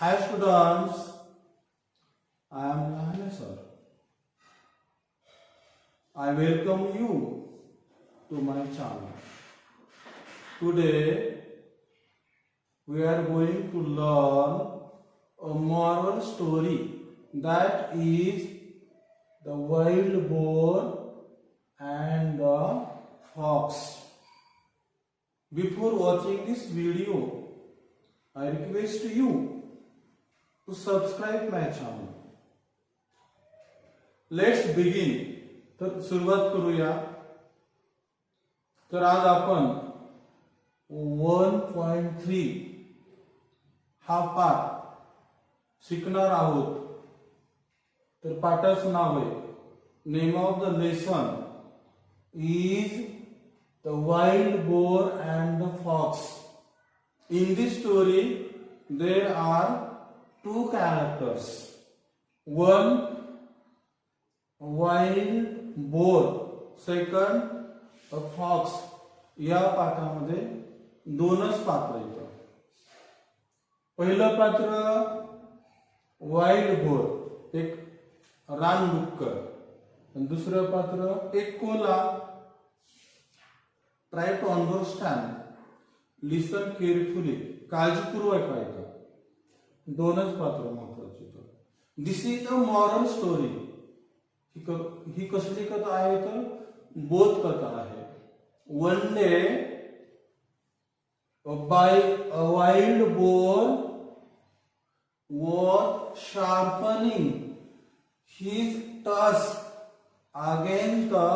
Hi students, I am Lahane sir. I welcome you to my channel. Today we are going to learn a moral story that is the wild boar and the fox. Before watching this video, I request you to subscribe my channel. Let's begin. तर सुरुवात करूया. तर आज आपण 1.3 हा पाठ शिकणार आहोत. तर पाठाचं नाव आहे, name of the lesson is the wild boar and the fox. In this story there are two characters. One wild boar, second a fox. या पाठामध्ये दोनच पात्र येतात. पहिलं पात्र वाइल्ड बोर, एक रानडुक्कर, आणि दुसरं पात्र एक कोल्हा. Try to understand, listen carefully, काळजीपूर्वक ऐका. दोनच पात्र महत्वाची. This is a moral story. ही कसली कथा आहे तर बोध कथा आहे. One day by a wild boar was sharpening his tusk against the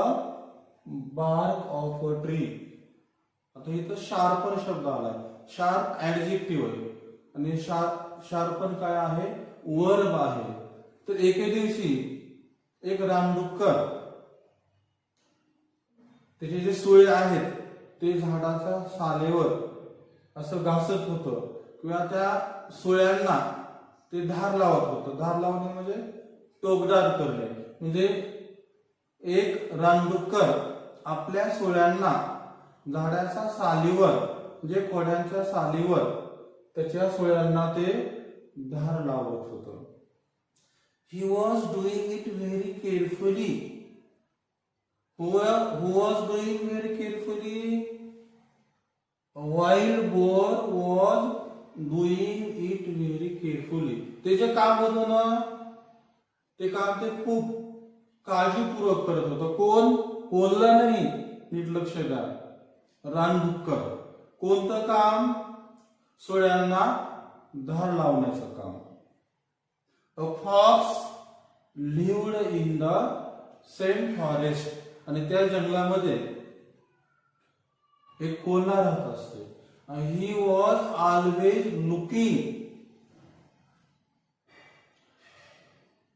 bark of a tree. आता इथं शार्पन शब्द आलाय. शार्प ऍडजेक्टिव्ह आहे आणि शार्पन काय आहे, वर्ब आहे. तर एके दिवशी एक रानडुक्कर त्याचे जे सुळे आहेत ते झाडाच्या सालेवर असं घासत होतं किंवा त्या सुळ्यांना ते धार लावत होतं. धार लावणे म्हणजे टोकदार करणे. म्हणजे एक रानडुक्कर आपल्या सुळ्यांना झाडाच्या सालीवर, म्हणजे खोड्यांच्या सालीवर त्याच्या सुळ्यांना ते धार लावत होतं. He was doing it very carefully. Who was doing very carefully? A wild boar was doing it very carefully. ते जे काम होतं ना, ते काम ते खूप काळजीपूर्वक करत होतं. कोण? कोल्हा नाही, नीट लक्ष द्या, रानडुक्कर. कोणतं काम? सुळ्यांना धार लावण्याचं काम. A fox lived in the same forest. आणि त्या जंगलामध्ये एक कोल्हा राहत असते. He was always looking.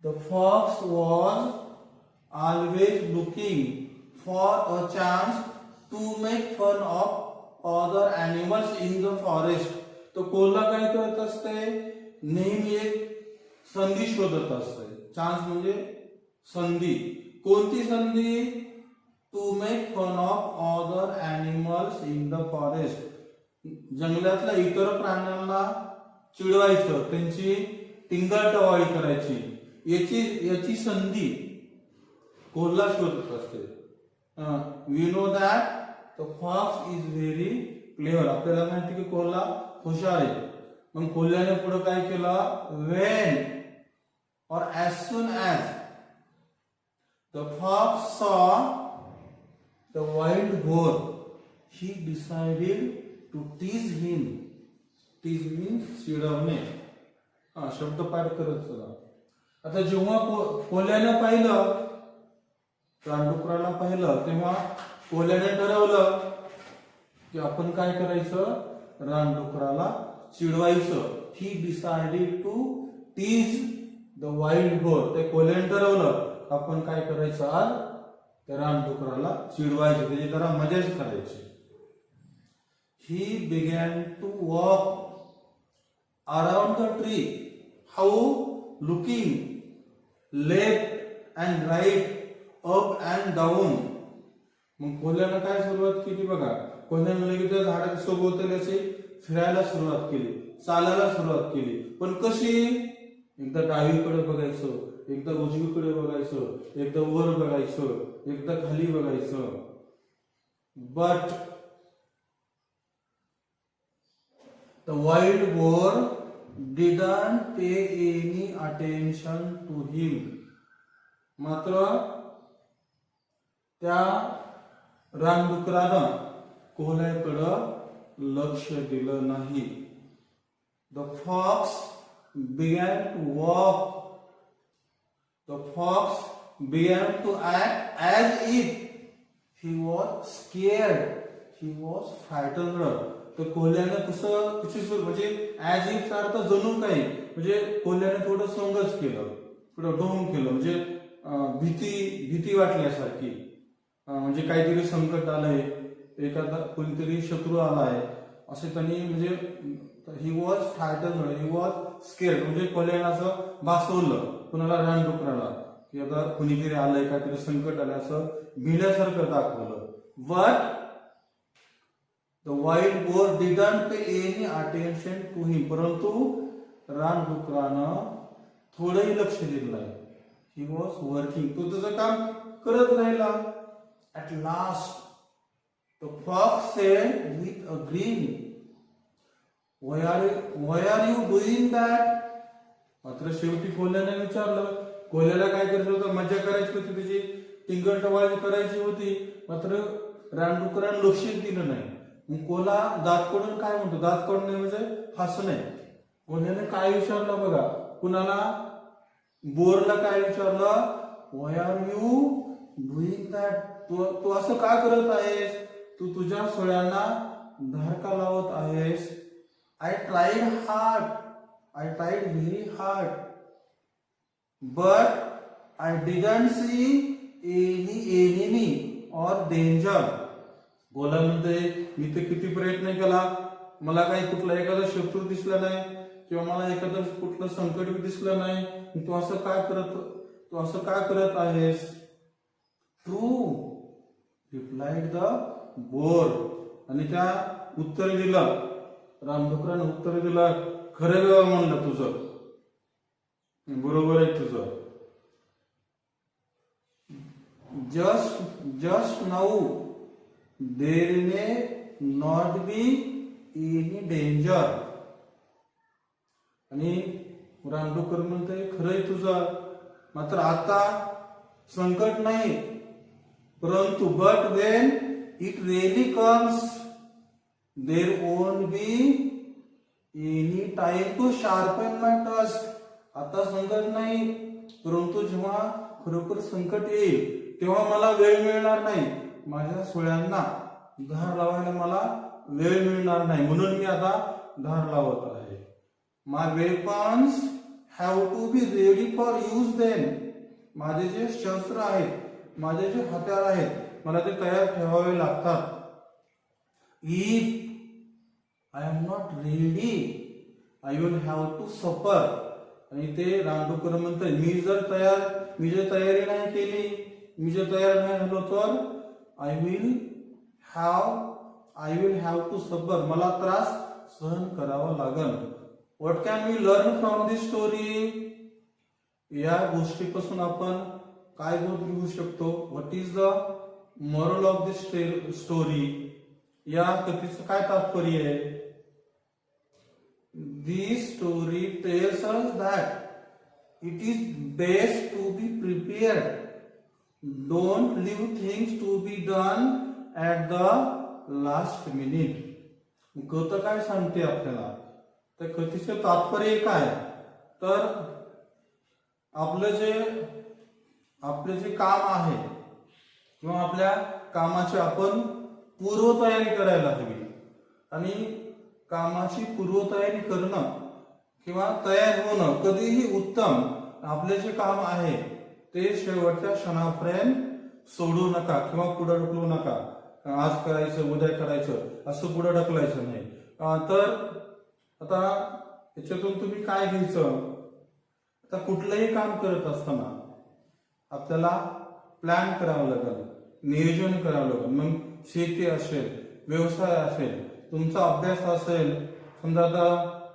The fox was always looking for a chance to make fun of other animals in the forest. तो कोल्हा काय करत असते? नेहमी एक संधी शोधत असते. चान्स म्हणजे संधी. कोणती संधी? To make fun of other animals in the forest. जंगलातल्या इतर प्राण्यांना चिडवायचं, त्यांची टिंगलटवाळी करायची, याची संधी कोल्हा शोधत असते. We know that the fox is very clever. आपल्याला माहिती की कोल्हा हुशार आहे. मग कोल्ह्याने पुढे काय केलं? Wien or as soon as the fox saw the wild boar, he decided to tease him. Tease means चिडवणे. शब्द पाठ करत चला. आता जेव्हा कोल्ह्याने पाहिलं, रानडुकराला पाहिलं, तेव्हा कोल्ह्याने ठरवलं की आपण काय करायचं? रानडुकराला चिडवायचं. He decided to tease the wild boar. ते कोल्ह्याने ठरवलं आपण काय करायचं? आज त्या रानडुकराला चिडवायचं, त्याची जरा मजाच करायची. He began to walk around the tree. How? Looking left and right, up and down. मग कोल्ह्यानं काय सुरुवात केली बघा. कोल्ह्यानं लगेच झाडाच्या सभोवताली असे फिरायला सुरुवात केली. चालायला सुरुवात केली. पण कशी? एकदा डावीकडे बघायचं, एकदा उजवीकडे बघायचं, एकदा वर बघायचं, एकदा खाली बघायचं. But the wild boar didn't pay any attention to him. मात्र त्या रानडुकरानं कोल्ह्याकडं लक्ष दिलं नाही. The fox began to walk. The fox began to act as if he was scared. He was frightened. तर कोल्ह्यानं कशी सुरू म्हणजे ऍज इफ चा अर्थ जणू काही म्हणजे कोल्ह्याने थोडं संघर्ष केलं, थोडं ढोंग केलं, म्हणजे भीती वाटल्यासारखी, म्हणजे काहीतरी संकट आलंय, एखादा कोणीतरी शत्रू आलाय असे त्यांनी म्हणजे he was frightened, he was scared, म्हणजे कोल्ह्यानं असं भासवलं कुणाला, रानडुकराला, की आता कुणीतरी आलंय, काहीतरी संकट आलंय असं भिण्यासारखं दाखवलं. But the wild boar didn't pay any attention to him. परंतु रानडुकरानं थोडंही लक्ष दिलं नाही. He was working. तो त्याचं काम करत राहिला. At last, the fox said with a grin, why are you doing that? मात्र शेवटी कोल्ह्याने विचारलं. कोल्ह्याला काय करायचं होतं? मजा करायची होती, त्याची टिंगल करायची होती. मात्र रानडुकरानं लक्षच दिलं नाही. कोल्हा दात काढून काय म्हणतो? दात काढणे म्हणजे हसणे. कोल्ह्याने काय विचारलं बघा, कुणाला? बोरला काय विचारलं? व्हाय आर यू डुईंग दॅट? तू असं का करत आहेस? तू तुझ्या सोळ्यांना धार का लावत आहेस? I tried very hard but I didn't see any enemy और डेंजर. बोला म्हणते, मी तर किती प्रयत्न केला, मला काही कुठला एखादा शत्रू दिसला नाही किंवा मला एखादं कुठलं संकट दिसलं नाही. तू असं का करत आहेस? True replied the bore. आणि त्या उत्तर दिलं, रानडुकरानं उत्तर दिलं, खरं बाबा म्हणलं, तुझं बरोबर आहे तुझं. Just now there may not be any danger. आणि रानडुकर म्हणते, खरंय तुझं, मात्र आता संकट नाही. परंतु but when it really comes there won't be any time to sharpen my task. आता संकट नाही, परंतु जेव्हा खरोखर संकट येईल तेव्हा मला वेळ मिळणार नाही, माझ्या सोळ्यांना धार लावायला मला वेळ मिळणार नाही, म्हणून मी आता धार लावत आहे. My weapons have to be ready for use them. माझे जे शस्त्र आहेत, माझे जे हत्यार आहेत, मला ते तयार ठेवावे लागतात. If I am not ready I will have to suffer. आणि ते रानडुकर म्हणते, मी जर तयारी नाही केली, मी जर तयार नाही झालो तर I will have to suffer. मला त्रास सहन करावा लागेल. What can we learn from this story? या गोष्टीपासून आपण काय बोध घेऊ शकतो? What is the moral of this story? या कथेचं काय तात्पर्य आहे? This story tells us that it is best to be prepared. Don't leave things to be done at the last minute. कथा काय सांगते आपल्याला? त्या कथेचं तात्पर्य काय? तर आपले जे काम आहे किंवा आपल्या कामाची आपण पूर्वतयारी करायला हवी. आणि कामाची पूर्वतयारी करणं किंवा तयार होणं कधीही उत्तम. आपले जे काम आहे ते शेवटच्या क्षणापर्यंत सोडू नका किंवा पुढे ढकलू नका. आज करायचं, उद्या करायचं असं पुढे ढकलायचं नाही. तर आता याच्यातून तुम्ही काय घ्यायचं? आता कुठलंही काम करत असताना आपल्याला प्लॅन करावं लागेल, नियोजन करावं लागेल. मग शेती असेल, व्यवसाय असेल, तुमचा अभ्यास असेल, समजा आता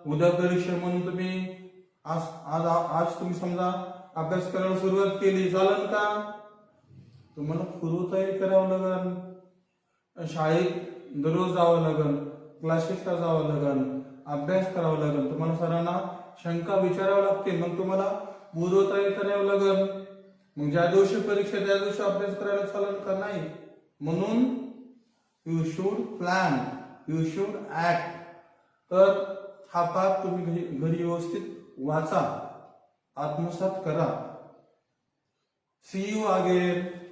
उद्या परीक्षा म्हणून तुम्ही आज आज आज तुम्ही समजा अभ्यास करायला सुरुवात केली, चालेल का? तुम्हाला पूर्वतयारी करावं लागेल, शाळेत दररोज जावं लागेल, क्लासेसला जावं लागेल, अभ्यास करावा लागेल, तुम्हाला सरांना शंका विचारावं लागते, मग तुम्हाला पूर्वतयारी करावं लागेल. मग ज्या दिवशी परीक्षा त्या दिवशी अभ्यास करायला चालेल का? नाही. म्हणून you should plan, you should act. तर हा पाठ तुम्ही घरी व्यवस्थित वाचा, आत्मसात करा. See you again.